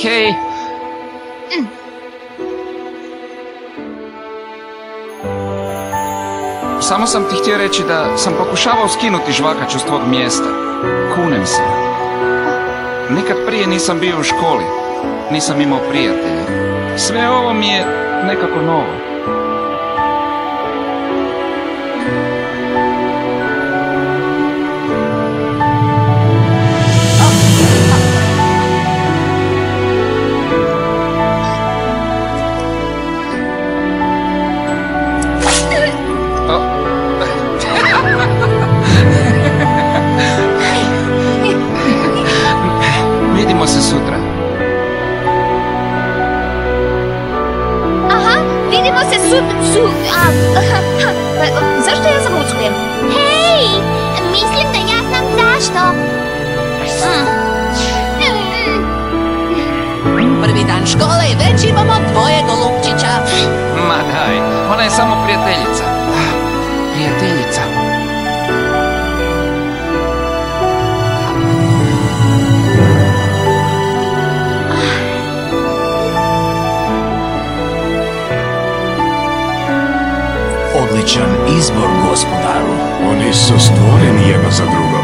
Hej! Samo sam ti htio reći da sam pokušavao skinuti žvakaču s tvog mjesta. Kunem se. Nikad prije nisam bio u školi. Nisam imao prijatelja. Sve ovo mi je nekako novo. Vidimo se sutra. Aha, vidimo se zašto ja zamuckujem? Hej, mislim da ja znam zašto. Prvi dan škole i već imamo dvoje golupčića. Ma daj, ona je samo prijateljica. Prijateljica. Odličan izbor, gospodaru. Oni su stvoreni jedno za drugo.